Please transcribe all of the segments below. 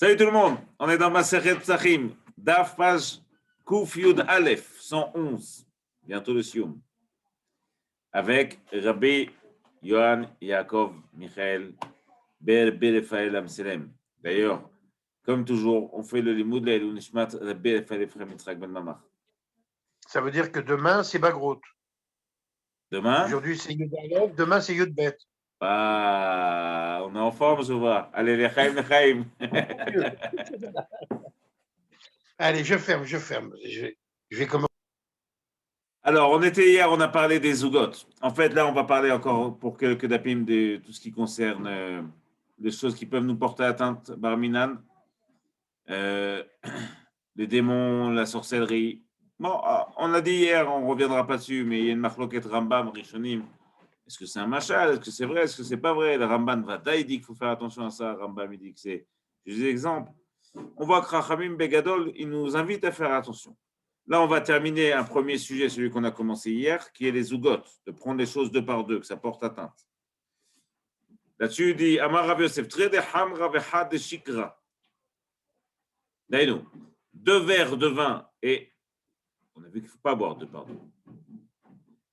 Salut tout le monde, on est dans Masechet Psachim, Daf page Kuf Yud Aleph, 111, bientôt le Sioum, avec Rabbi Yohan Yaakov Michael Ber Rafael Amselem. D'ailleurs, comme toujours, on fait le Limoud Leilou Nishmat Rabbi Rafael Ephraim Yitzhak Ben Mamach. Ça veut dire que demain, c'est Bagrout. Demain? Aujourd'hui, c'est Yud Aleph, demain, c'est Yud Bet. Ah, on est en forme, je vois. Allez, Lechaim. Allez, je ferme. Je vais commencer. Alors, on était hier, on a parlé des zougots. En fait, là, on va parler encore pour quelques dapim de tout ce qui concerne les choses qui peuvent nous porter atteinte, Barminan, les démons, la sorcellerie. Bon, on l'a dit hier, on ne reviendra pas dessus, mais il y a une marloquette Rambam, Rishonim. Est-ce que c'est un machal? Est-ce que c'est vrai? Est-ce que c'est pas vrai? Le Ramban Vata, il dit qu'il faut faire attention à ça. Rambam, il dit que c'est. Je dis exemple. On voit que Rachamim Begadol, il nous invite à faire attention. Là, on va terminer un premier sujet, celui qu'on a commencé hier, qui est les zougotes, de prendre les choses deux par deux, que ça porte atteinte. Là-dessus, il dit Amar Rav Yosef, Trede Hamra Vechad Shikra. D'ailleurs, 2 verres de vin, et on a vu qu'il ne faut pas boire deux par deux,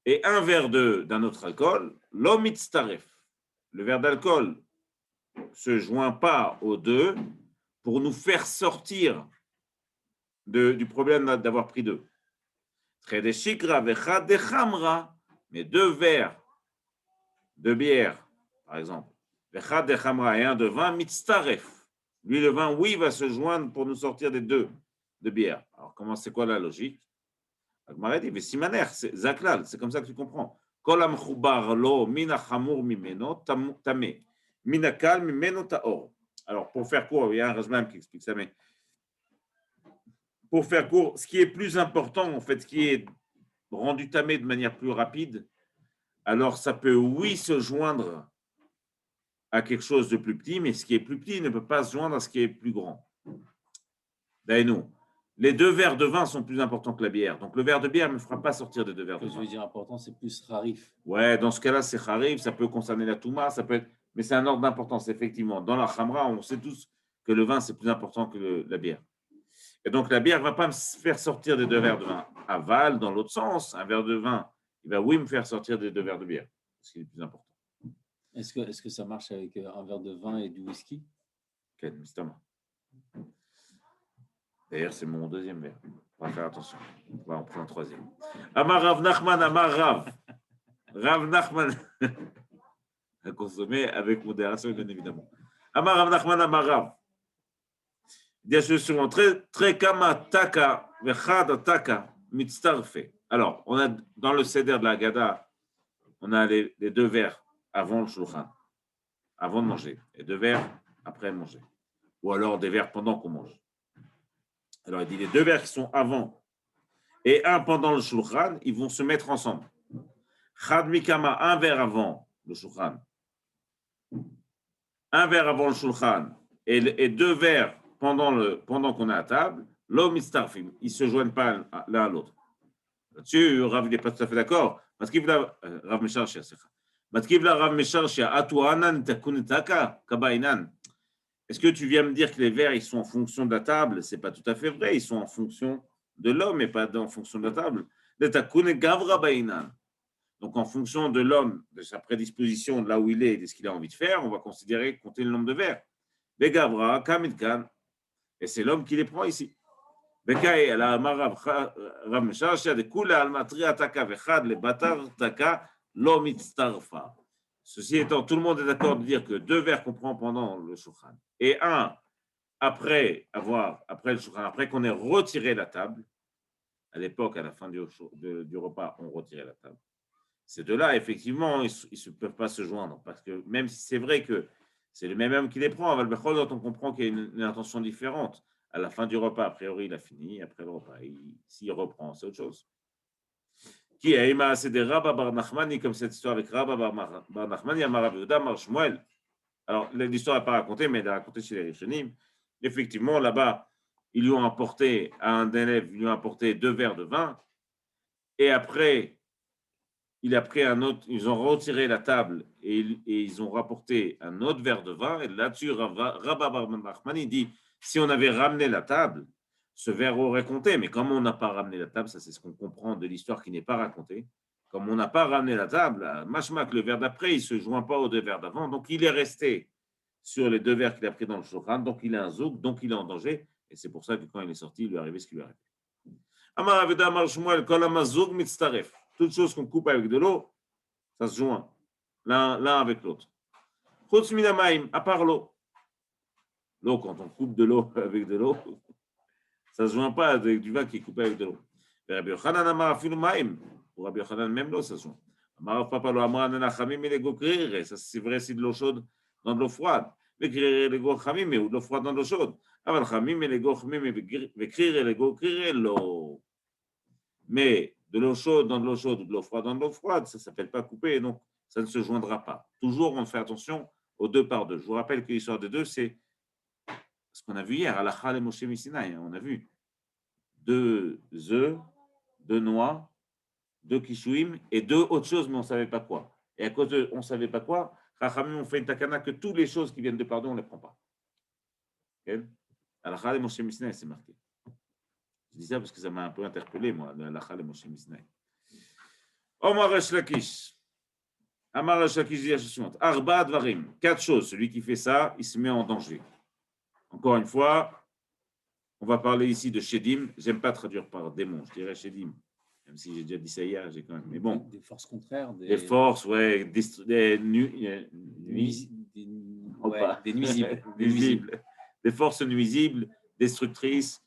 et 1 verre d'un autre alcool, l'omitztaref. Le verre d'alcool ne se joint pas aux deux pour nous faire sortir du problème d'avoir pris 2. Mais 2 verres de bière, par exemple, et 1 de vin, mitztaref. Lui, le vin, oui, va se joindre pour nous sortir des 2 de bière. Alors, c'est quoi la logique? Agmara dit, mais simaner, c'est zaklal, c'est comme ça que tu comprends. Kol amchubar lo mina chamur mimeno tamé, mina kal mimeno taor. Alors, pour faire court, il y a un Rajman qui explique ça, mais pour faire court, ce qui est plus important, en fait, ce qui est rendu tamé de manière plus rapide, alors ça peut, oui, se joindre à quelque chose de plus petit, mais ce qui est plus petit ne peut pas se joindre à ce qui est plus grand. D'ailleurs, les 2 verres de vin sont plus importants que la bière. Donc, le verre de bière ne me fera pas sortir des 2 verres de vin. Je veux dire important, c'est plus harif. Ouais, dans ce cas-là, c'est harif, ça peut concerner la touma, ça peut être... mais c'est un ordre d'importance, effectivement. Dans la khamra, on sait tous que le vin, c'est plus important que la bière. Et donc, la bière ne va pas me faire sortir des 2 verres de vin. Aval, dans l'autre sens, un verre de vin, il va, oui, me faire sortir des 2 verres de bière, ce qui est le plus important. Est-ce que ça marche avec un verre de vin et du whisky? Ok, d'ailleurs, c'est mon 2e verre. On va faire attention. On va en prendre un 3e. Amar Rav Nachman, Amar Rav. Rav Nachman. À consommer avec modération, bien évidemment. Amar Rav Nachman, Amar Rav. Bien sûr, très kama taka, vechad taka, mitztarfe. Alors, on a dans le seder de la Haggadah, on a les 2 verres avant le shulchan, avant de manger, et 2 verres après de manger. Ou alors des verres pendant qu'on mange. Alors, il dit les 2 verres qui sont avant et 1 pendant le shulchan, ils vont se mettre ensemble. Chad mikama, 1 verre avant le shulchan, 1 verre avant le shulchan et 2 verres pendant qu'on est à table, l'homme mistarfim, ils ne se joignent pas l'un à l'autre. Là-dessus, Rav n'est pas tout à fait d'accord. Rav Mesharshia, Rav Mesharshia, atuanan takunetaka kabainan. Est-ce que tu viens me dire que les verres, ils sont en fonction de la table? Ce n'est pas tout à fait vrai. Ils sont en fonction de l'homme et pas en fonction de la table. Donc, en fonction de l'homme, de sa prédisposition, de là où il est et de ce qu'il a envie de faire, on va considérer compter le nombre de verres. Et c'est l'homme qui les prend ici. Ceci étant, tout le monde est d'accord de dire que 2 verres qu'on prend pendant le shulchan et 1 après le shulchan, après qu'on ait retiré la table. À l'époque, à la fin du repas, on retirait la table. Ces 2-là, effectivement, ils ne peuvent pas se joindre parce que même si c'est vrai que c'est le même homme qui les prend, on comprend qu'il y a une intention différente. À la fin du repas, a priori, il a fini. Après le repas, s'il reprend, c'est autre chose. Qui est c'est des Rabba Bar Nachmani, comme cette histoire avec Rabba Bar Nachmani, Amar Rav Yehuda, Amar Shmuel. Alors, l'histoire n'est pas racontée, mais elle est racontée chez les Rishonim. Effectivement, là-bas, ils lui ont apporté, à un élève, ils lui ont apporté 2 verres de vin. Et après, il a pris un autre, ils ont retiré la table et ils ont rapporté un autre verre de vin. Et là-dessus, Rabba Bar Nachmani dit, Si on avait ramené la table, ce verre aurait compté. Mais comme on n'a pas ramené la table, ça c'est ce qu'on comprend de l'histoire qui n'est pas racontée. Comme on n'a pas ramené la table, machmak, le verre d'après, il ne se joint pas aux deux verres d'avant. Donc il est resté sur les deux verres qu'il a pris dans le shulchan. Donc il a un zouk, donc il est en danger. Et c'est pour ça que quand il est sorti, il lui est arrivé ce qui lui est arrivé. Amar Aveda Amar Shmuel, Kol Amazug Mitztaref. Toute chose qu'on coupe avec de l'eau, ça se joint l'un avec l'autre. Chutz Minamaim, à part l'eau. L'eau, quand on coupe de l'eau avec de l'eau, ça ne se joint pas avec du vin qui est coupé avec de l'eau. Rabbi Yochanan Amar Afilu Maim. Pour Rabbi Yochanan, même l'eau, ça se joint. Amar Papa lo Amar Nenachamim et les Gokrire. Ça, c'est vrai, c'est de l'eau chaude dans de l'eau froide. Mais Krire les Gochamim, mais ou de l'eau froide dans de l'eau chaude. Aval Chamim et les Gochamim et Krire les Gokrire l'eau. Mais de l'eau chaude dans de l'eau chaude ou de l'eau froide dans de l'eau froide, ça ne s'appelle pas couper, donc ça ne se joindra pas. Toujours, on fait attention aux deux par deux. Je vous rappelle que l'histoire des deux, c'est ce qu'on a vu hier, Halakha le Moshe Misinaï. On a vu 2 œufs, 2 noix, 2 kishouim et 2 autres choses, mais on ne savait pas quoi. Et à cause de on ne savait pas quoi, Chachamim ont fait une takana que toutes les choses qui viennent de pardon, on ne les prend pas. Halakha le Moshe Misinaï, c'est marqué. Je dis ça parce que ça m'a un peu interpellé, moi, Halakha le Moshe Misinaï. Omar Resh Lakish. Amar Resh Lakish dit la chose suivante. Arba Dvarim. 4 choses. Celui qui fait ça, il se met en danger. Encore une fois, on va parler ici de Shedim. J'aime pas traduire par démon, je dirais Shedim. Même si j'ai déjà dit ça hier, j'ai quand même. Mais bon. Des forces contraires. Des forces, ouais. Des nuisibles. Nuisibles. Des forces nuisibles, destructrices.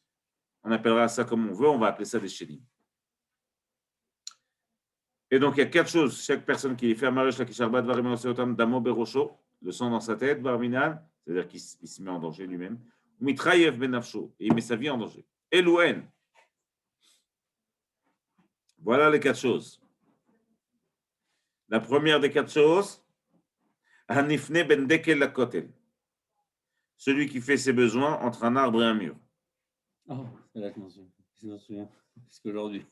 On appellera ça comme on veut, on va appeler ça des Shedim. Et donc, il y a 4 choses. Chaque personne qui fait Amar Resh Lakish Arba Dvarim Oseotam Damo Berosho, le sang dans sa tête, Barminan, c'est-à-dire qu'il se met en danger lui-même. Mitrayev ben nafsho, et il met sa vie en danger. Elouen. Voilà les 4 choses. La première des 4 choses, Hanifne ben dekel la kotel. Celui qui fait ses besoins entre un arbre et un mur. Oh, c'est là que je m'en souviens. Parce qu'aujourd'hui.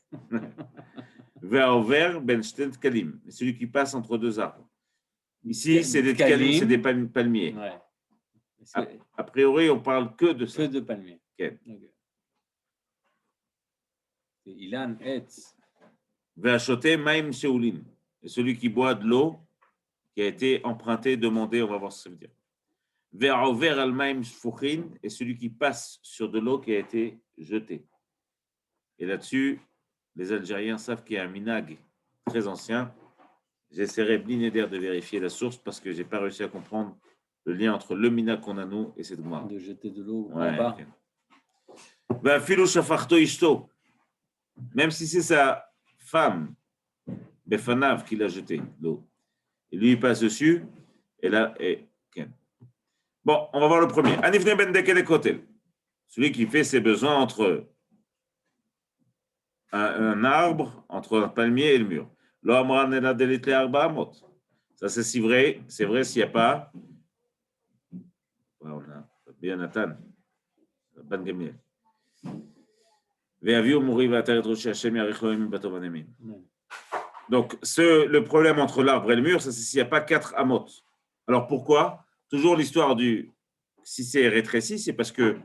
Ve'over ben shtet kalim. Celui qui passe entre 2 arbres. Ici, c'est des kalim, c'est des palmiers. Ouais. A priori, on parle que de ça. Que de palmiers. Okay. Okay. Ilan etz. Ve'achoté maim sheulin. Et celui qui boit de l'eau qui a été empruntée, demandée, on va voir ce que ça veut dire. Ve'over al maim shfuchin. Et celui qui passe sur de l'eau qui a été jetée. Et là-dessus, les Algériens savent qu'il y a un minag très ancien. J'essaierai blinéder de vérifier la source parce que je n'ai pas réussi à comprendre le lien entre le minag qu'on a nous et cette Gemara. De jeter de l'eau en bas. Okay. Même si c'est sa femme, Befanav, qui l'a jeté l'eau. Et lui, il passe dessus. Et là, okay. Bon, on va voir le premier. Anifne ben dekel kotel. Celui qui fait ses besoins entre un arbre, entre un palmier et le mur. Ça, c'est vrai s'il n'y a pas. On a bien Nathan, Ban Gamiel. Donc, le problème entre l'arbre et le mur, ça, c'est s'il n'y a pas 4 amot. Alors pourquoi? Toujours l'histoire du. Si c'est rétréci, c'est parce que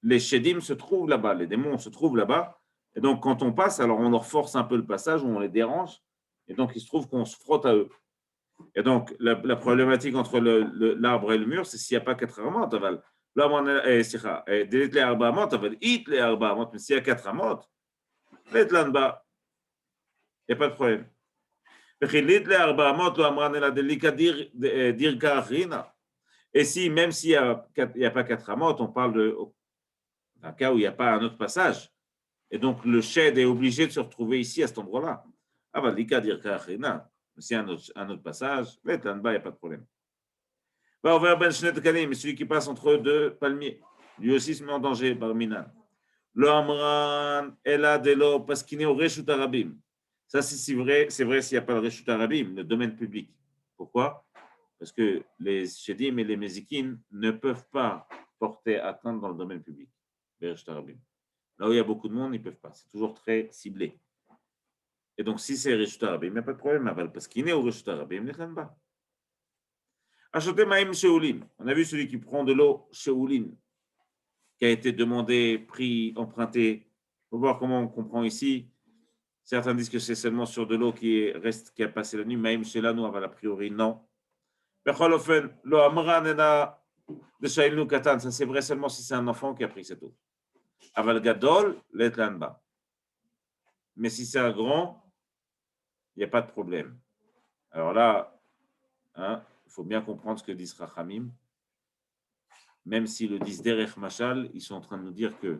les Shedim se trouvent là-bas, les démons se trouvent là-bas. Et donc, quand on passe, alors on leur force un peu le passage, ou on les dérange, et donc il se trouve qu'on se frotte à eux. Et donc, la problématique entre l'arbre et le mur, c'est s'il n'y a pas 4 amot, mais s'il y a 4 amot, il n'y a pas de problème. Et si, même s'il n'y a pas 4 amot, on parle d'un cas où il n'y a pas un autre passage, et donc le shed est obligé de se retrouver ici, à cet endroit-là. S'il y a un autre passage, il n'y a pas de problème. Mais celui qui passe entre 2 palmiers, lui aussi se met en danger, Barminan. Parce qu'il est au Reshut Arabim. Ça, c'est vrai s'il n'y a pas le Reshut Arabim, le domaine public. Pourquoi? Parce que les Shedim et les Mezikin ne peuvent pas porter atteinte dans le domaine public. Reshut Arabim. Là où il y a beaucoup de monde, ils ne peuvent pas. C'est toujours très ciblé. Et donc, si c'est Reshut Arabim, il n'y a pas de problème. Parce qu'il est au Reshut Arabim, il ne pas. Achoté Maïm Sheoulin. On a vu celui qui prend de l'eau Sheoulin, qui a été demandé, pris, emprunté. Il faut voir comment on comprend ici. Certains disent que c'est seulement sur de l'eau qui a passé la nuit, même chez là, nous, a priori, non. Bechol ofen, lo amran ena de shailnu katan, ça c'est vrai seulement si c'est un enfant qui a pris cette eau. Aval gadol, letlan ba. Mais si c'est un grand, il n'y a pas de problème. Alors là, hein, il faut bien comprendre ce que disent Rachamim. Même s'ils le disent derech machal, ils sont en train de nous dire que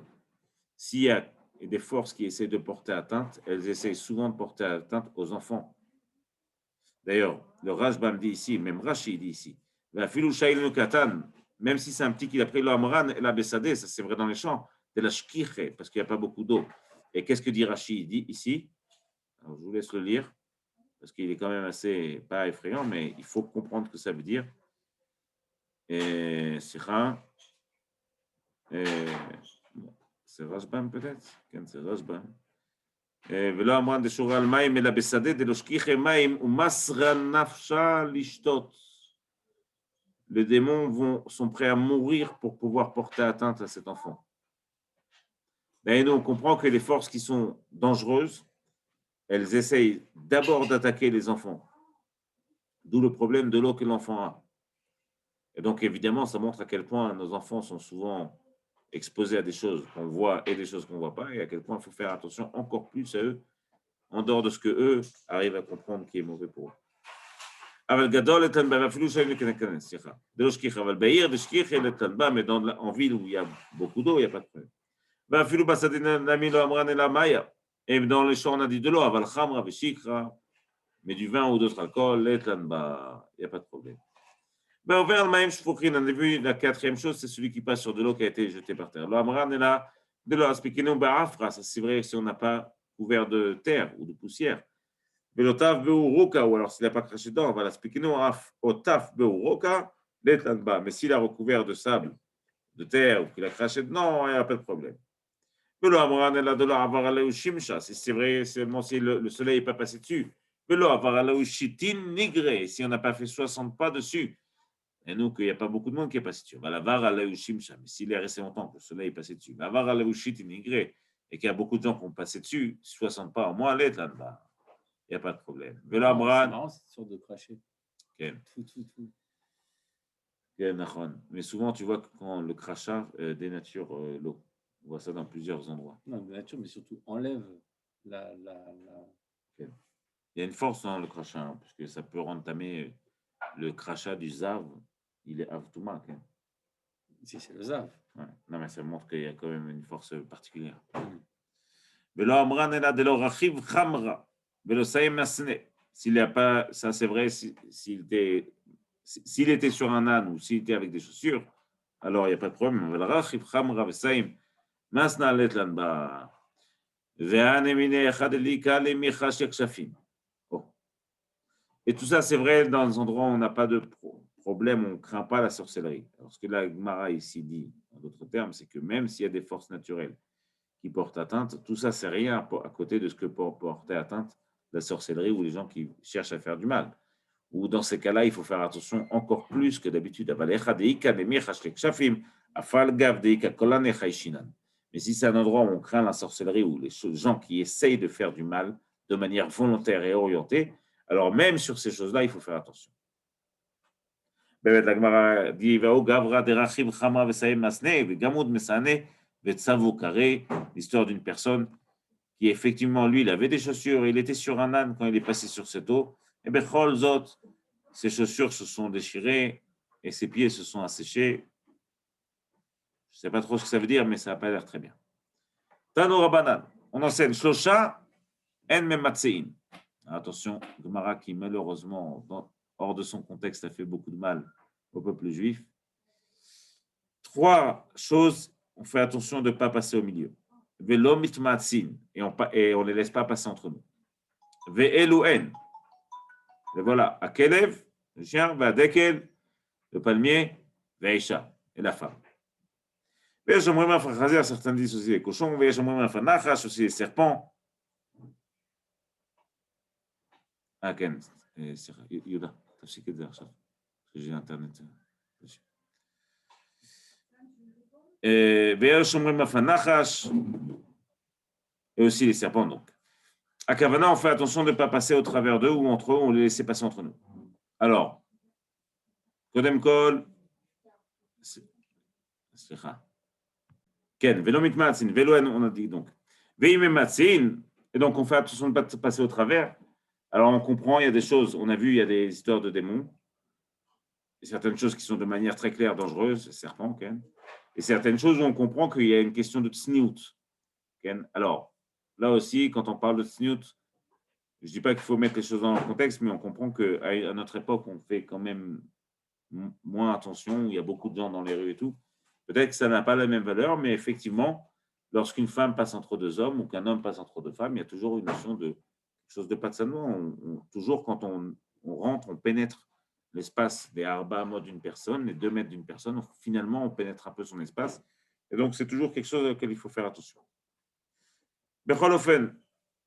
s'il y a des forces qui essaient de porter atteinte, elles essayent souvent de porter atteinte aux enfants. D'ailleurs, le Rashbam dit ici, même Rashi dit ici, même si c'est un petit qui a pris l'amran et la bessadé, ça c'est vrai dans les champs, de la shkiche, parce qu'il n'y a pas beaucoup d'eau. Et qu'est-ce que dit Rashi? Il dit ici, alors je vous laisse le lire, parce qu'il est quand même assez, pas effrayant, mais il faut comprendre ce que ça veut dire. Et c'est Rashbam peut-être? C'est Rashbam. ולא אמרן דשורה על מים אלא בשדה דלא שכיחי מים ומסרה נפשה לשתות. Les démons sont prêts à mourir pour pouvoir porter atteinte à cet enfant. Et nous, on comprend que les forces qui sont dangereuses, elles essayent d'abord d'attaquer les enfants. D'où le problème de l'eau que l'enfant a. Et donc, évidemment, ça montre à quel point nos enfants sont souvent exposés à des choses qu'on voit et des choses qu'on ne voit pas, et à quel point il faut faire attention encore plus à eux, en dehors de ce que eux arrivent à comprendre qui est mauvais pour eux. Mais en ville où il y a beaucoup d'eau, il n'y a pas de problème. Et dans les champs, on a dit de l'eau, mais du vin ou d'autres alcools, il n'y a pas de problème. On a vu la quatrième chose, c'est celui qui passe sur de l'eau qui a été jetée par terre. De l'eau, c'est vrai si on n'a pas couvert de terre ou de poussière. Ou alors s'il n'a pas craché dedans, on va l'expliquer. Mais s'il a recouvert de sable, de terre, ou qu'il a craché dedans, il n'y a pas de problème. Si c'est vrai, seulement si le soleil n'est pas passé dessus. Si on n'a pas fait 60 pas dessus, et nous, qu'il n'y a pas beaucoup de monde qui est passé dessus. Mais s'il est resté longtemps, que le soleil est passé dessus, et qu'il y a beaucoup de gens qui ont passé dessus, 60 pas au moins, là-bas. Il n'y a pas de problème. C'est marrant cette sorte de cracher. Okay. Tout. Mais souvent, tu vois que quand le crachat dénature l'eau. On voit ça dans plusieurs endroits. Non, dénature, mais surtout enlève la... Okay. Il y a une force dans le crachat, hein, parce que ça peut entamer le crachat du zav. Il est avtouma. Okay. Si c'est le zav. Ouais. Non, mais ça montre qu'il y a quand même une force particulière. S'il n'y a pas, ça c'est vrai, s'il était sur un âne ou s'il était avec des chaussures, alors il n'y a pas de problème. Et tout ça, c'est vrai dans les endroits où on n'a pas de problème, on ne craint pas la sorcellerie. Alors, ce que la Gemara ici dit, en d'autres termes, c'est que même s'il y a des forces naturelles qui portent atteinte, tout ça, c'est rien à côté de ce que peut porter atteinte la sorcellerie ou les gens qui cherchent à faire du mal. Ou dans ces cas-là, il faut faire attention encore plus que d'habitude. Mais si c'est un endroit où on craint la sorcellerie ou les gens qui essayent de faire du mal de manière volontaire et orientée, alors même sur ces choses-là, il faut faire attention. La Gemara dit l'histoire d'une personne qui effectivement, lui, il avait des chaussures, il était sur un âne quand il est passé sur cette eau, et bien, ses chaussures se sont déchirées et ses pieds se sont asséchés. Je ne sais pas trop ce que ça veut dire, mais ça n'a pas l'air très bien. Tano Rabanan, on enseigne Shlosha en mematsein. Attention, Gemara qui malheureusement, hors de son contexte, a fait beaucoup de mal au peuple juif. 3 choses, on fait attention de ne pas passer au milieu. Velo mitmatsin, et on ne les laisse pas passer entre nous. Ve'eluen, et voilà, Akelev, le chien, Vadekel, le palmier, Ve'isha, et la femme. Certains disent aussi les cochons, aussi les serpents. Ah, Ken, Yuda, j'ai internet. Ve'er shomrim afanachash, et aussi les serpents, donc. À Kavana, on fait attention de ne pas passer au travers d'eux ou entre eux, on les laisse passer entre nous. Alors, Kodem Kol, Ken, Velo Mitmatzin, Velo, on a dit donc. Veime Matzin, et donc on fait attention de ne pas passer au travers. Alors on comprend, il y a des choses, on a vu, il y a des histoires de démons, et certaines choses qui sont de manière très claire dangereuses, serpents, Ken, et certaines choses où on comprend qu'il y a une question de tsniout. Ken. Alors, là aussi, quand on parle de tsniout, je ne dis pas qu'il faut mettre les choses dans le contexte, mais on comprend qu'à notre époque, on fait quand même moins attention, il y a beaucoup de gens dans les rues et tout. Peut-être que ça n'a pas la même valeur, mais effectivement, lorsqu'une femme passe entre deux hommes ou qu'un homme passe entre deux femmes, il y a toujours une notion de quelque chose de pas de salement. Toujours quand on rentre, on pénètre l'espace des arba mode d'une personne, les 2 mètres d'une personne, finalement, on pénètre un peu son espace. Et donc, c'est toujours quelque chose auquel il faut faire attention. Becholofen,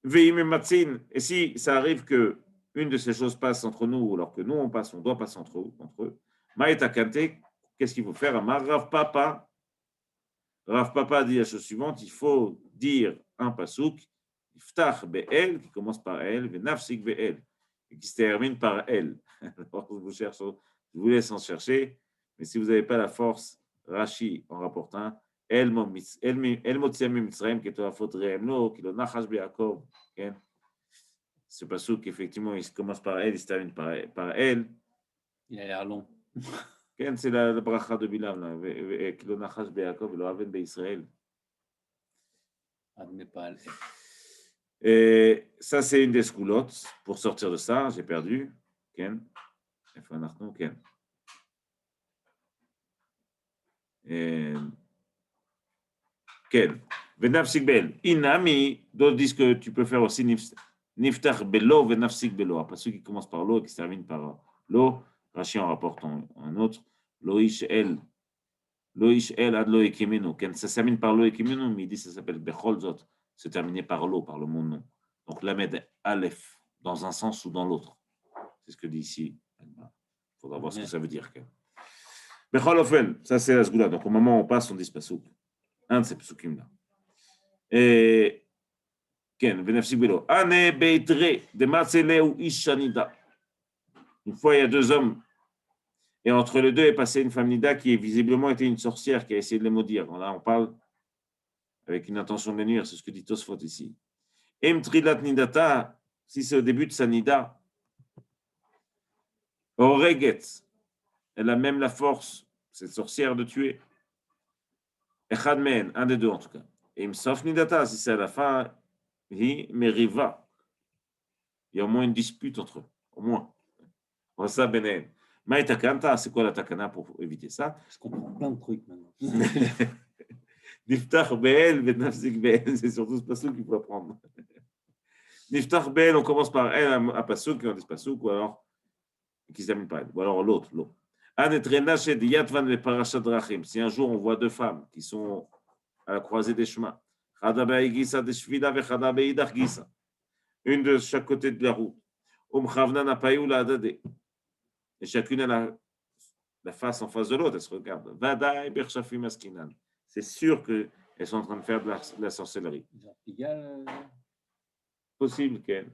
et si ça arrive que une de ces choses passe entre nous, alors que nous on passe, on doit passer entre eux. Maïta Kante, qu'est-ce qu'il faut faire? Rav Papa dit la chose suivante, il faut dire un pasouk, Iftach Be'el, qui commence par El, Venafsik Be'el, et qui se termine par El. Alors, je vous laisse en chercher, mais si vous n'avez pas la force, Rashi en rapporte un, El Motzem Mitzrayim, qui est la faute Reemlo, qui le Nachash Be'akov. Ce pasouk, effectivement, il commence par El, il se termine par El. Il a l'air long. C'est la bracha de Bilam, qui le Nachash Be'akov, le Raven Be'Israël. Admet pas. Et ça, c'est une des scoulottes. Pour sortir de ça, j'ai perdu. Ken. Ken. Ken. Venafsik bel. Inami, d'autres disent que tu peux faire aussi Niftar belo, venafsik belo. Après ceux qui commencent par l'eau et qui se terminent par l'eau, Rashi en rapporte un autre. Loish el. Loish el ad lo ekimenu. Ken, ça se termine par lo ekimenu, mais il dit ça s'appelle bechol zot. Se terminer par l'eau, par le mot nom. Donc Lamed Aleph, dans un sens ou dans l'autre. C'est ce que dit ici. Il faudra voir ce que ça veut dire. Bechol ofen, ça c'est la sgoula. Donc au moment où on passe, on dit ce pasouk. Un de ces pasukim-là. Et Ken, venafsik belo. Ane beitre de matzele ou ishanida. Une fois, il y a 2 hommes. Et entre les deux est passée une femme nida qui visiblement était une sorcière qui a essayé de les maudire. Là, on parle avec une intention de les nuire. C'est ce que dit Tosfot ici. Emtrilat nidata, si c'est au début de sa nida, oreget, elle a même la force, cette sorcière, de tuer. Echadmen, un des deux en tout cas. Et imsof nidata, si c'est à la fin, hi meriva. Il y a au moins une dispute entre eux, au moins. Rasa benen. Maïta kanta, c'est quoi la takana pour éviter ça? Je comprends plein de trucs maintenant. Niftar bel, venafsik bel, c'est surtout ce pasouk qu'il faut apprendre. Niftar bel, on commence par elle, un pasouk, on dit pasouk, ou alors qui se termine par elle, ou alors l'autre. Si un jour on voit 2 femmes qui sont à la croisée des chemins, une de chaque côté de la route, et chacune a la face en face de l'autre, elle se regarde. C'est sûr qu'elles sont en train de faire de la sorcellerie. Possible qu'elle.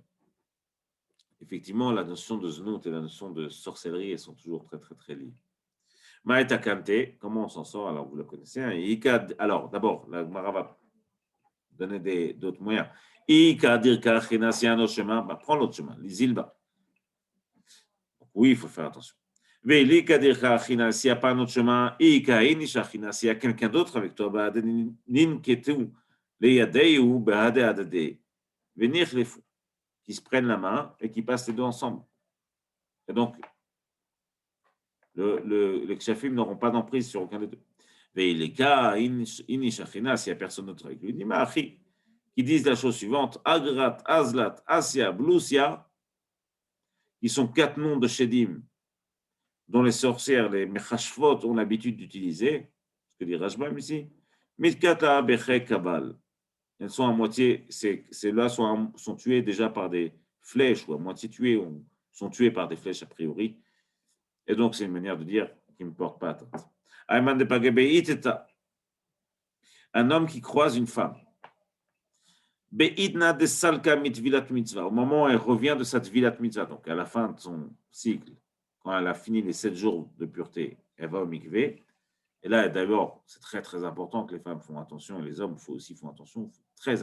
Effectivement, la notion de znout et la notion de sorcellerie, elles sont toujours très, très, très liées. Maïta Kante, comment on s'en sort? Alors, vous le connaissez. Hein. Alors, d'abord, la Gemara va donner d'autres moyens. Ika dirka china, si un autre chemin, prends l'autre chemin, les ilba. Oui, il faut faire attention. Velika dirka china, s'il n'y a pas un autre chemin, Ika inisha china, s'il y a quelqu'un d'autre avec toi, nin ketu, le yadei ou behade adade, venir les fous, qui se prennent la main et qui passent les 2 ensemble. Et donc, les kshafim n'auront pas d'emprise sur aucun des deux. Mais les cas, inishachina, s'il n'y a personne d'autre avec lui, qui disent la chose suivante, Agrat, Azlat, Asya, Blousia, qui sont 4 noms de Shedim, dont les sorcières, les Mechashvot, ont l'habitude d'utiliser, ce que dit Rashbam ici, Mitkata, Beche, Kabal. Elles sont à moitié, celles-là sont tuées déjà par des flèches, ou à moitié tuées, sont tuées par des flèches a priori. Et donc, c'est une manière de dire qui ne me porte pas atteinte. Ayman de Pagebe Iteta. un homme qui croise une femme. Be'idna de salka mitvilat mitzvah. Au moment où elle revient de sa tvilat mitzvah, donc à la fin de son cycle, quand elle a fini les 7 jours de pureté, elle va au mikvé. Et là, d'abord, c'est très, très important que les femmes font attention, et les hommes aussi font attention. Très,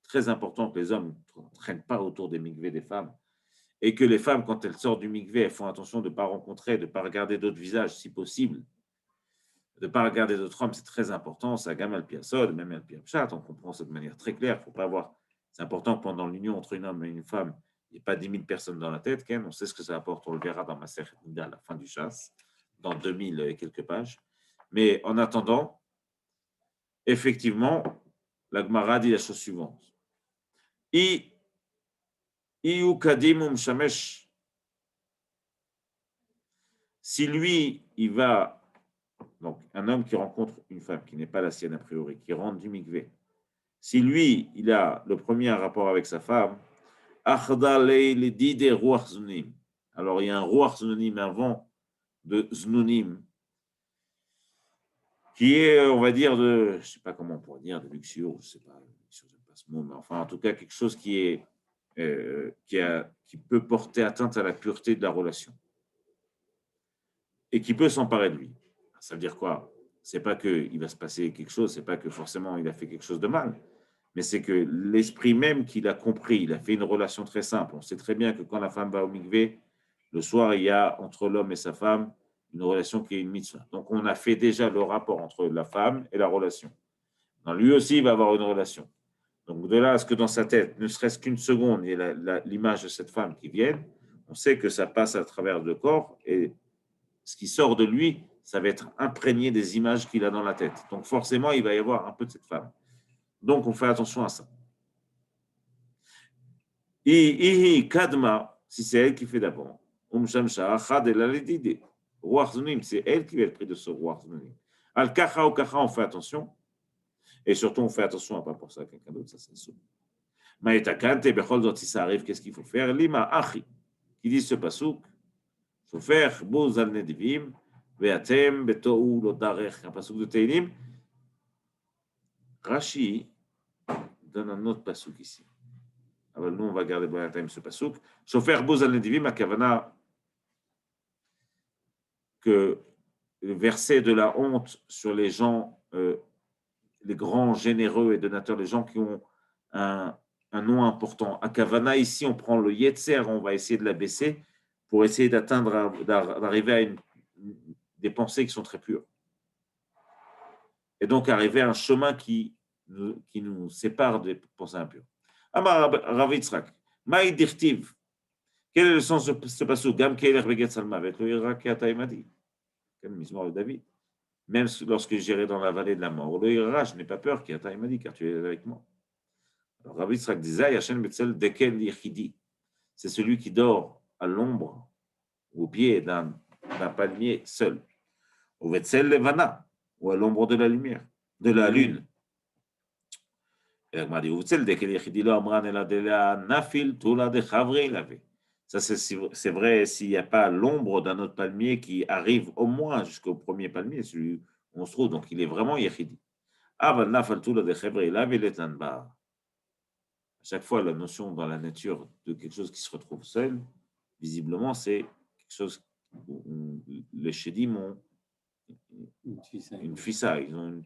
très important que les hommes ne traînent pas autour des mikvés des femmes. Et que les femmes, quand elles sortent du mikvé, elles font attention de ne pas rencontrer, de ne pas regarder d'autres visages, si possible. De ne pas regarder d'autres hommes, c'est très important. Ça gamme al piasod, même al piapchat, on comprend ça de manière très claire. Faut pas avoir... C'est important que pendant l'union entre un homme et une femme, il n'y ait pas 10 000 personnes dans la tête. On sait ce que ça apporte, on le verra dans ma Masechet Nida à la fin du chasse, dans 2000 et quelques pages. Mais en attendant, effectivement, la Gemara dit la chose suivante. Si lui, il va, donc un homme qui rencontre une femme qui n'est pas la sienne a priori, qui rentre du mikvé, si lui, il a le premier rapport avec sa femme, alors il y a un ruach zunim, un vent de znunim, qui est, on va dire, je ne sais pas comment on pourrait dire, de luxure, je ne sais pas, j'aime pas ce mot, mais enfin, en tout cas, quelque chose qui peut porter atteinte à la pureté de la relation et qui peut s'emparer de lui. Ça veut dire quoi? C'est pas qu'il va se passer quelque chose, c'est pas que forcément il a fait quelque chose de mal, mais c'est que l'esprit même qu'il a compris, il a fait une relation très simple. On sait très bien que quand la femme va au mikvé, le soir, il y a entre l'homme et sa femme une relation qui est une mitzvah. Donc, on a fait déjà le rapport entre la femme et la relation. Donc, lui aussi, il va avoir une relation. Donc, de là à ce que dans sa tête, ne serait-ce qu'une seconde, il y ait l'image de cette femme qui vienne, on sait que ça passe à travers le corps et ce qui sort de lui, ça va être imprégné des images qu'il a dans la tête. Donc, forcément, il va y avoir un peu de cette femme. Donc, on fait attention à ça. Ihi kadma, si c'est elle qui fait d'abord, c'est elle qui va être prise de ce roi. Al-kacha ou kacha, on fait attention. Et surtout, on fait attention à ne pas penser à quelqu'un d'autre, ça c'est sûr. Maïtakante, bechol dot, si ça arrive, qu'est-ce qu'il faut faire? Lima achi, qui dit ce pasouk, il faut faire bouz al nedivim, ve'atem betou lo darech, un pasouk de Teilim. Rashi donne un autre pasouk ici. Alors nous, on va garder bien ce pasouk. Shofer bouz al nedivim, à kavana, que le verset de la honte sur les gens, les grands généreux et donateurs, les gens qui ont un nom important. À Kavana, ici, on prend le Yetzer, on va essayer de la baisser pour essayer d'arriver à des pensées qui sont très pures. Et donc, arriver à un chemin qui nous sépare des pensées impures. Amar Rav Yitzhak, Maï Dirtiv, quel est le sens de ce passage? Gam Keler Beget Salma, avec le Irak et Ataïmadi. Quel mismor de David. Même lorsque j'irai dans la vallée de la mort, le Irak, je n'ai pas peur, qui Ataïmadi, car tu es avec moi. Alors, Rav Yitzhak disait, Yachem Betzel Dekel Yechidi. C'est celui qui dort à l'ombre, au pied d'un palmier seul. Au Betzel Levana, ou à l'ombre de la lumière, de la lune. Ça, c'est vrai s'il n'y a pas l'ombre d'un autre palmier qui arrive au moins jusqu'au premier palmier, celui où on se trouve, donc il est vraiment yechidi. À chaque fois, la notion dans la nature de quelque chose qui se retrouve seul, visiblement, c'est quelque chose où les chédim ont une fissa, ils ont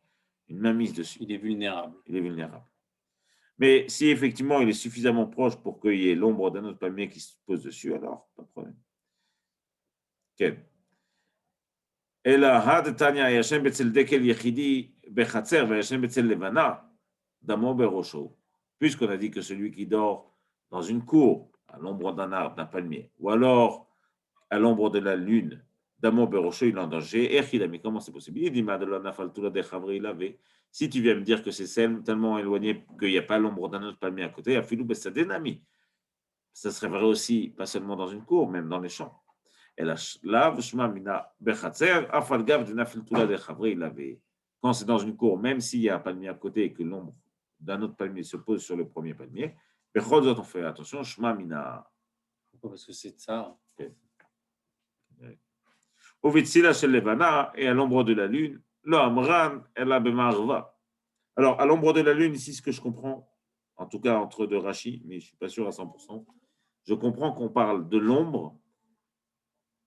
une mainmise dessus. Il est vulnérable. Il est vulnérable. Mais si effectivement il est suffisamment proche pour qu'il y ait l'ombre d'un autre palmier qui se pose dessus, alors pas de problème. Quel? Et là, had Tanya Yashem Betzel Dekel Yechidi Bechatzer Yashem Betzel Levana Damo Berosho. Puisqu'on a dit que celui qui dort dans une cour à l'ombre d'un arbre, d'un palmier, ou alors à l'ombre de la lune, Damo Berosho, il est en danger. Mais comment c'est possible? Il dit si tu viens me dire que c'est tellement éloigné qu'il n'y a pas l'ombre d'un autre palmier à côté, ça serait vrai aussi, pas seulement dans une cour, même dans les champs. Quand c'est dans une cour, même s'il y a un palmier à côté et que l'ombre d'un autre palmier se pose sur le premier palmier, on fait attention. Pourquoi? Parce que c'est ça. Et à l'ombre de la lune, Alors, à l'ombre de la lune, ici, ce que je comprends, en tout cas entre deux Rashi, mais je ne suis pas sûr à 100%, je comprends qu'on parle de l'ombre,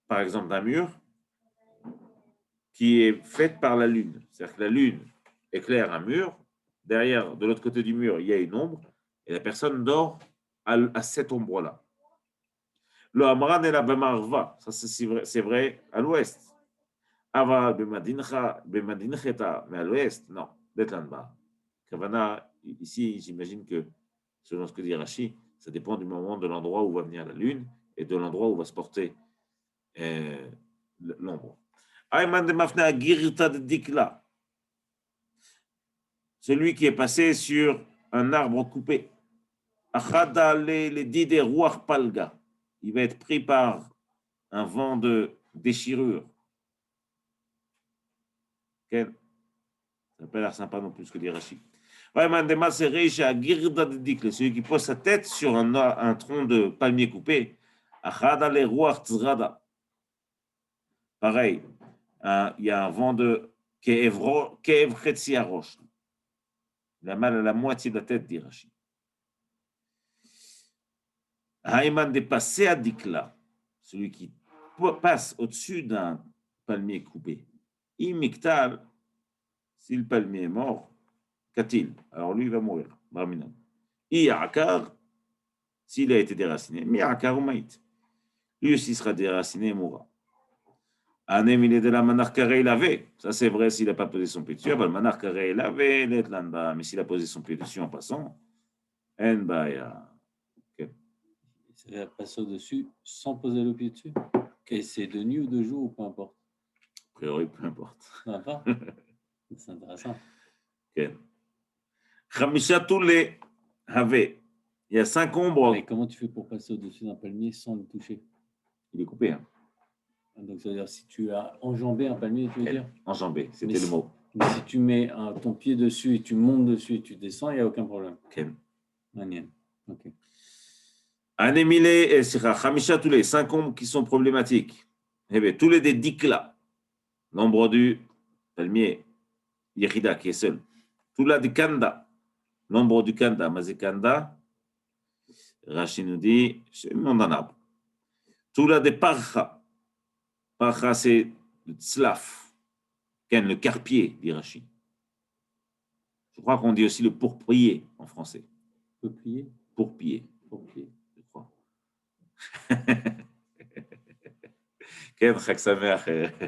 par exemple d'un mur, qui est faite par la lune. C'est-à-dire que la lune éclaire un mur, derrière, de l'autre côté du mur, il y a une ombre, et la personne dort à cette ombre-là. Le Amran et la Bemarva, ça c'est vrai à l'ouest. Ava Bemadincheta, mais à l'ouest, non, d'Etlanba. Kavana, ici, j'imagine que, selon ce que dit Rashi, ça dépend du moment de l'endroit où va venir la lune et de l'endroit où va se porter l'ombre. Ayman de Mafna Girta de Dikla, celui qui est passé sur un arbre coupé. Achada les dide Ruach Palga, il va être pris par un vent de déchirure. Ça n'a pas l'air sympa non plus ce que dit Rachid. Celui qui pose sa tête sur un tronc de palmier coupé. Pareil, il y a un vent de Keev Chetziarosh. Il a mal à la moitié de la tête, dit Rachid. Haïman de passer à Dikla, celui qui passe au-dessus d'un palmier coupé. Imiktal, si le palmier est mort, qu'a-t-il? Alors lui, il va mourir. Barminan. Iyakar, s'il a été déraciné, Miyakar ou Maït. Lui aussi sera déraciné et mourra. Anem, il est de la manar carré, il avait. Ça, c'est vrai s'il n'a pas posé son pied dessus. Le manar carré, il avait. Mais s'il a posé son pied dessus en passant, en baya. Ça va passer au-dessus sans poser le pied dessus. Et c'est de nuit ou de jour ou peu importe. A priori, peu importe. Peu importe. C'est intéressant. Okay. Khamisha tous les avait. Il y a 5 ombres. Mais comment tu fais pour passer au-dessus d'un palmier sans le toucher? Il est coupé. Hein. Donc, ça veut dire si tu as enjambé un palmier, tu veux dire? Enjambé, c'était le mot. Mais si tu mets ton pied dessus et tu montes dessus et tu descends, il n'y a aucun problème. Okay. Ok. Anémilé et Khamisha tous les 5 ombres qui sont problématiques. Eh bien, tous les des dikla, l'ombre du palmier, Yechida qui est seul. Tout là du kanda, l'ombre du kanda, Mazekanda, Rachid nous dit, c'est le nom d'un arbre. Tout là des parcha. Parcha, c'est le tzlaf, le carpier, dit Rachid. Je crois qu'on dit aussi le pourprier en français. Pourprier. Pourpier. Pourpier. Je crois. Ken, Chag Sameach,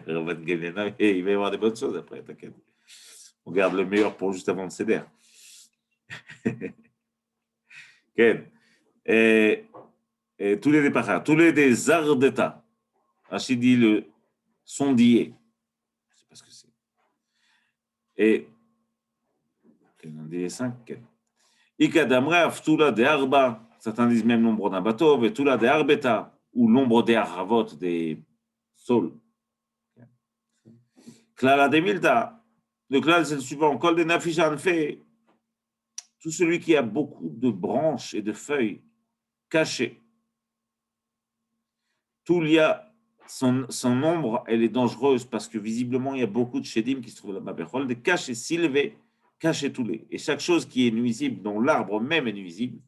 Rabban Gamliel, il va y avoir des bonnes choses après, t'inquiète. On garde le meilleur pour juste avant le Seder. Ken. Et tous les départs, tous les des ardeta. Rachid dit le sondier. Je ne sais pas ce que c'est. Et on dit les 5. Ikadamra, Ftula de Arba, certains disent même l'ombre d'un bateau, et Tula de Arbeta, ou l'ombre des Haravot, des saules. Klala de Milta, le klal c'est le suivant, Kol de Nafishan fait, tout celui qui a beaucoup de branches et de feuilles cachées. Tout il y a son ombre, elle est dangereuse parce que visiblement il y a beaucoup de shedim qui se trouvent là-bas. De cacher s'élever, cacher tous les. Et chaque chose qui est nuisible, dont l'arbre même est nuisible,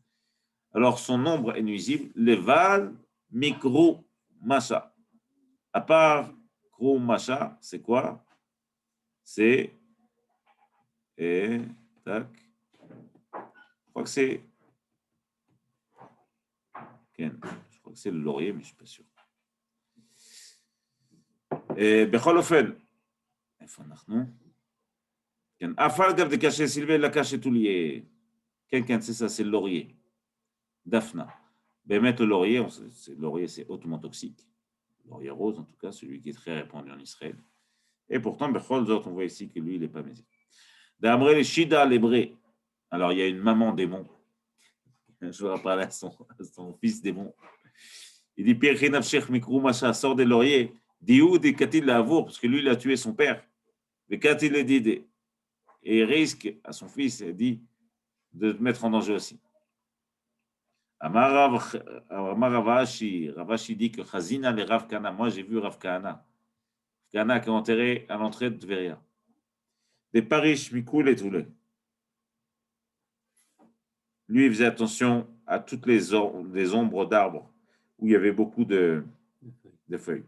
alors son ombre est nuisible. Leval, micro, macha. À part gros macha, c'est quoi? C'est tac. Je crois que c'est. Je crois que c'est le laurier, mais je ne suis pas sûr. בכל אופן, איפה אנחנו? כן, אפל גב דקשה סילבי לקשה תוליה. כן, כן, c'est le laurier. Daphna. באמת le laurier, c'est hautement toxique. Le laurier rose, en tout cas, celui qui est très répandu en Israël. Et pourtant, bechol zot, on voit ici que lui, il n'est pas mésé. D'Amré le Shida l'hébré. Alors, il y a une maman démon. Je vais parler à son fils démon. Il dit, Pierre Chinaf Mikrou Macha, sort des lauriers. Dioud et Katil Lavour, parce que lui, il a tué son père. Mais Katil est dit, et il risque à son fils, il dit, de te mettre en danger aussi. Amar Ravashi dit que Chazina les Rav Kana. Moi, j'ai vu Rav Kana. Kana qui est enterré à l'entrée de Tveria. Des Parish Mikoul et Toulé. Lui, il faisait attention à toutes les ombres d'arbres où il y avait beaucoup de feuilles.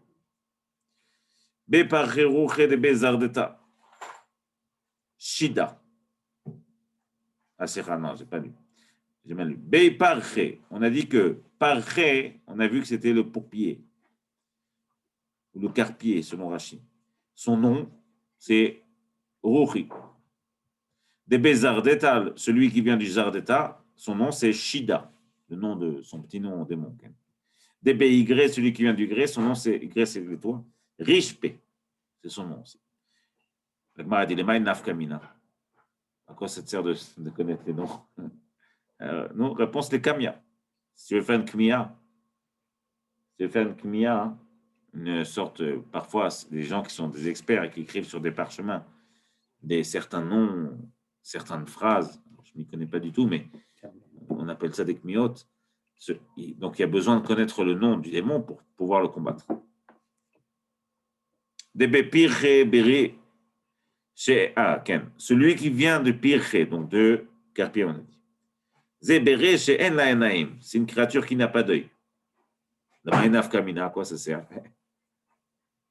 Beparcheruche de Bezardeta. Shida. Ah, c'est non, j'ai pas lu. J'ai mal lu. Beparche. On a dit que parche, on a vu que c'était le pourpier ou le carpier, selon Rachid. Son nom, c'est Ruchi. De Bezardeta, celui qui vient du Zardeta, son nom, c'est Shida, le nom de son petit nom en démon. De Beigre, celui qui vient du gré, son nom, c'est Y, c'est le toit. Rishpe, c'est son nom aussi. Le Gemara a dit, les maïs nafkamina. À quoi ça te sert de connaître les noms? Non, réponse les kamia. Si tu veux faire une kmiya, hein, une sorte, parfois, des gens qui sont des experts et qui écrivent sur des parchemins certains noms, certaines phrases, je ne m'y connais pas du tout, mais on appelle ça des kmiot. Donc, il y a besoin de connaître le nom du démon pour pouvoir le combattre. Des bepirche beri. Celui qui vient de Pirche, donc de Carpier, on a dit. Zébéré chez En Laenaim, c'est une créature qui n'a pas d'œil. La Maïnaf Kamina, à quoi ça sert?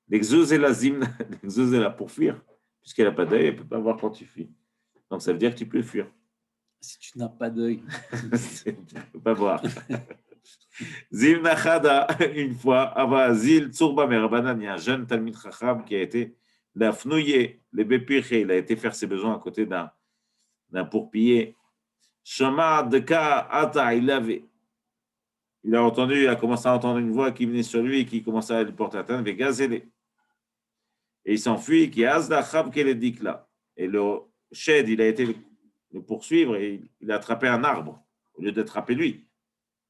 L'exose est là pour fuir, puisqu'elle n'a pas d'œil, elle ne peut pas voir quand tu fuis. Donc ça veut dire que tu peux fuir. Si tu n'as pas d'œil. Tu ne peux pas voir. Zil Nachada, une fois, Ava Zil Tsurba Merabanan, il y a un jeune Talmid Chacham qui a été la fnouillé, le bépirche, il a été faire ses besoins à côté d'un pourpiller. Shama Deka Ata, il avait. Il a entendu, il a commencé à entendre une voix qui venait sur lui et qui commençait à lui porter atteinte, et gazélé. Et il s'enfuit, qui Azda Chab Keledikla. Et le shed, il a été le poursuivre et il a attrapé un arbre au lieu d'attraper lui.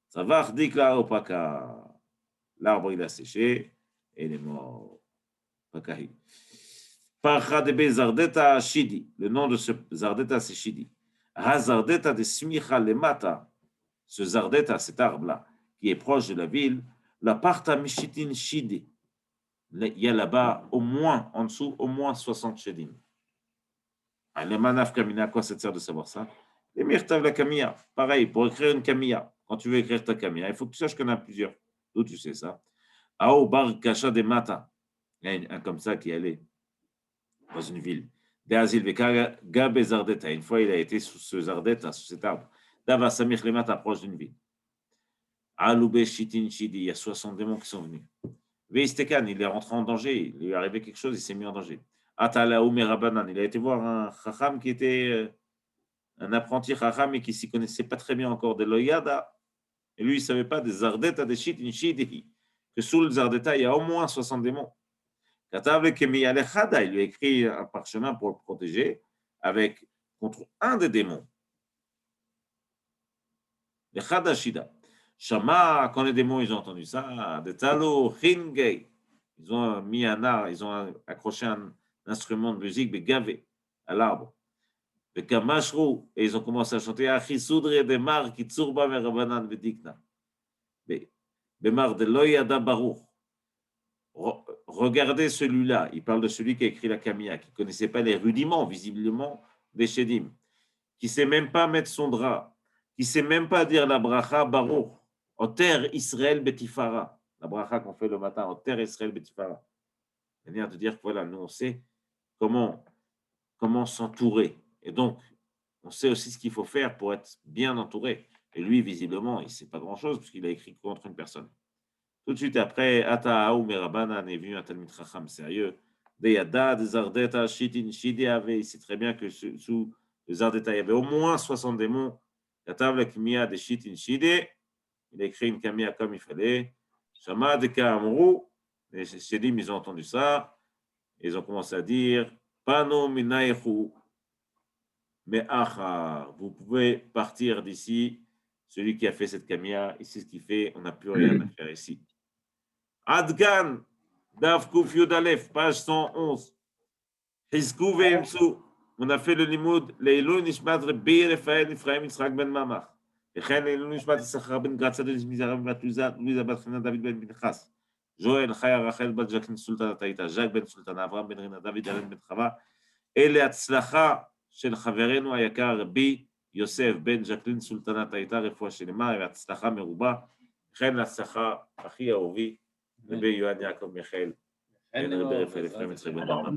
Ça va, Dikla Opaka. L'arbre, il a séché et il est mort. Pakahi. Parchadebe Zardeta Shidi. Le nom de ce Zardeta, c'est Shidi. Hazardeta de Smicha Lemata. Ce Zardeta, cet arbre-là, qui est proche de la ville, la Parta Mishitin Shidi. Il y a là-bas, au moins, en dessous, au moins 60 Shedim. Les manaf kamina, à quoi ça te sert de savoir ça? Les mirtav la kamia. Pareil, pour écrire une kamia, quand tu veux écrire ta kamia, il faut que tu saches qu'il y en a plusieurs. D'où tu sais ça? Ao bar kasha de mata. Il y a un comme ça qui allait dans une ville. Gabe Zardeta. Une fois, il a été sous ce Zardeta, sous cet arbre. Dava Samir Lemata, proche d'une ville. Aloube Shitin Shidi. Il y a 60 démons qui sont venus. Veistekan, il est rentré en danger. Il lui est arrivé quelque chose, il s'est mis en danger. Atala Umerabanan. Il a été voir un Chacham qui était un apprenti Chacham et qui ne s'y connaissait pas très bien encore de l'Oyada. Et lui, il ne savait pas des Zardeta, des Shitin Shidi. Que sous le Zardeta, il y a au moins 60 démons. Il lui a écrit un parchemin pour le protéger contre un des démons. Le Chadashida. Shama, quand les démons ils ont entendu ça, de Talo, Hingei, ils ont mis un art, ils ont accroché un instrument de musique, gavé à l'arbre. Le Kamashru, et ils ont commencé à chanter Achisudre de Mar, Kitsurba, Merabanan, Vedikna. Bemar de Loyada Baruch. Regardez celui-là, il parle de celui qui a écrit la Kamia, qui ne connaissait pas les rudiments, visiblement, des Shedim, qui ne sait même pas mettre son drap, qui ne sait même pas dire la bracha Baruch, en terre Israël Betifara, la bracha qu'on fait le matin, en terre Israël Betifara. C'est-à-dire de dire que voilà, nous on sait comment s'entourer. Et donc, on sait aussi ce qu'il faut faire pour être bien entouré. Et lui, visiblement, il ne sait pas grand-chose, puisqu'il a écrit contre une personne. Tout de suite après, Ata Aou Merabanan est venu un Talmid Chacham sérieux. Deyada, des Zardeta, Shitin, Shidi avait. Il sait très bien que sous les Zardeta, il y avait au moins 60 démons. La table Kimia de Shitin, Shidi. Il a écrit une Kamia comme il fallait. Shama de Kamru. Les Shedim, ils ont entendu ça. Ils ont commencé à dire Pano Minaïchu. Mais vous pouvez partir d'ici. Celui qui a fait cette Kamia, ici ce qu'il fait, on n'a plus rien à faire ici. Adgan, Dav Kuf Yud Aleph, page 111. Hizku ve'emsu. On a fait le limoud, Leilou Nishmat Rabbi Raphaël Ephraim Yitzhak ben Mamach. וכן לעילוי נשמת יששכר בן גרצה דמזרע בת לואיזה בת חננה דוד בן פנחס. ז'ואל חיה רחל בת ז'קין סולטנת הייתה, ז'ק בן סולטנה, אברהם בן רינה, דוד ילד בן חווה. אלה הצלחה של חברנו היקר רבי יוסף בן ז'קלין סולטנת הייתה רפואה שלמה והצלחה מרובה, וכן להצלחה אחי אהובי, רבי יוהד יעקב מיכאל, בן רבי רפאל אפרים יצחק בן דמאן.